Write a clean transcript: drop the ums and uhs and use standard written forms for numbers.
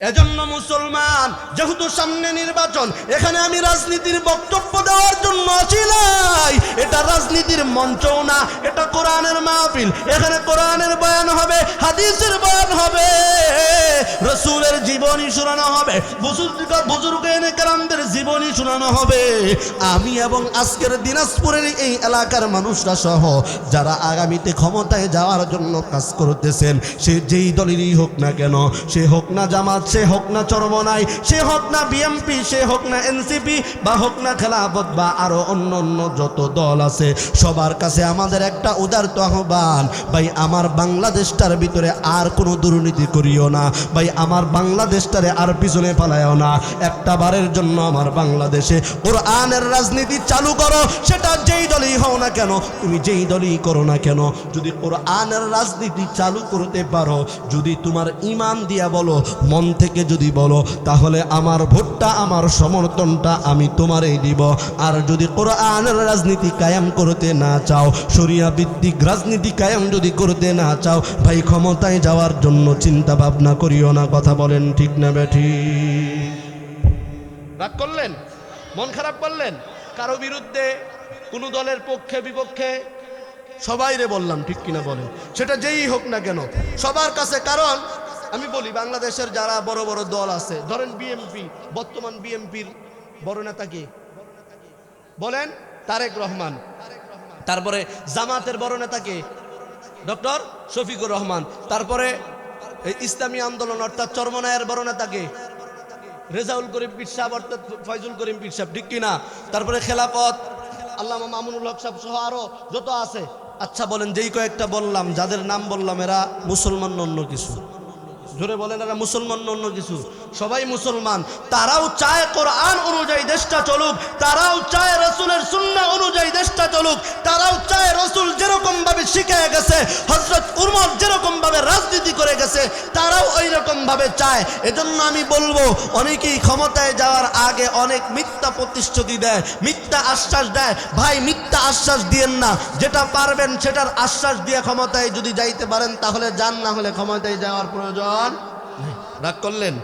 এজন্য মুসলমান, যেহেতু সামনে নির্বাচন, এখানে আমি রাজনীতির বক্তব্য দেওয়ার জন্য আছি নাই। এটা রাজনীতির মঞ্চও না, এটা কোরআনের মাহফিল। এখানে কোরআনের বয়ান হবে, হাদিসের বয়ান হবে, রাসূলের জীবনী শোনানো হবে, বুজুর্গানে কেরামদের জীবনী শোনানো হবে। আমি এবং আজকের দিনাজপুরের এই এলাকার মানুষরা সহ যারা আগামীতে ক্ষমতায় যাওয়ার জন্য কাজ করতেছেন, সে যেই দলেরই হোক না কেন, সে হোক না জামাত, সে হোক না চরমনাই, সে হোক না বিএমপি, সে হোক না এনসিপি, বা হোক না খেলাফত, বা আরো অন্য অন্য যত দল আছে, সবার কাছে আমাদের একটা উদারত আহ্বান, ভাই আমার বাংলাদেশটার ভিতরে আর কোনো দুর্নীতি করিও না, ভাই আমার বাংলাদেশটারে আর পিছনে ফেলায়ও না। একটা বারের জন্য আমার বাংলাদেশে কোরআনের রাজনীতি চালু করো, সেটা যেই দলই হও না কেন, তুমি যেই দলই করো না কেন, যদি কোরআনের রাজনীতি চালু করতে পারো, যদি তোমার ঈমান দিয়া বলো, মন থেকে যদি বলো, তাহলে আমার ভোটটা, আমার সমর্থনটা আমি তোমারই দিব। আর যদি কোরআনের রাজনীতি কায়েম করতে না চাও, শরিয়া ভিত্তিক রাজনীতি কায়েম যদি করতে না চাও, ভাই ক্ষমতায় যাওয়ার জন্য চিন্তা ভাবনা করিও না। কথা বলেন ঠিক না বেঠিক? রাগ করলেন? মন খারাপ করলেন? কারো বিরুদ্ধে, কোন দলের পক্ষে বিপক্ষে, সবাইরে বললাম, ঠিক কিনা বলেন? সেটা যেই হোক না কেন সবার কাছে। কারণ আমি বলি, বাংলাদেশের যারা বড় বড় দল আছে, ধরেন বিএমপি, বর্তমান বিএমপির বড় নেতা কি বলেন? তারেক রহমান। তারপরে জামাতের বড় নেতা কে? ডক্টর শফিকুর রহমান। তারপরে ইসলামী আন্দোলন অর্থাৎ চরমনায়ের বড় নেতা কে? রেজাউল করিম পীর সাহেব অর্থাৎ ফয়জুল করিম পীর সাহেব, ঠিক কিনা? তারপরে খেলাফত আল্লামা মামুনুল হক সাহেব সহ আরো যত আছে। আচ্ছা বলেন, যেই কয়েকটা বললাম, যাদের নাম বললাম, এরা মুসলমান না অন্য কিছু? জোরে বলেন, এরা মুসলমান না অন্য কিছু? সবাই মুসলমান। তারাও চায় কোরআন অনুযায়ী দেশটা চলুক, তারাও চায় রাসূলের সুন্নাহ অনুযায়ী দেশটা চলুক, তারাও চায় রাসূল যেরকম ভাবে শিখিয়ে গেছে, হযরত উমর যেরকম ভাবে রাজনীতি করে গেছে, তারাও ওই রকম ভাবে চায়। এজন্য আমি বলবো, অনেকেই ক্ষমতায় যাওয়ার আগে অনেক মিথ্যা প্রতিশ্রুতি দেয়, মিথ্যা আশ্বাস দেয়। ভাই মিথ্যা আশ্বাস দিয়েন না, যেটা পারবেন সেটার আশ্বাস দিয়ে ক্ষমতায় যদি যাইতে পারেন তাহলে যান, না হলে ক্ষমতায় যাওয়ার প্রয়োজন। রাগ করলেন?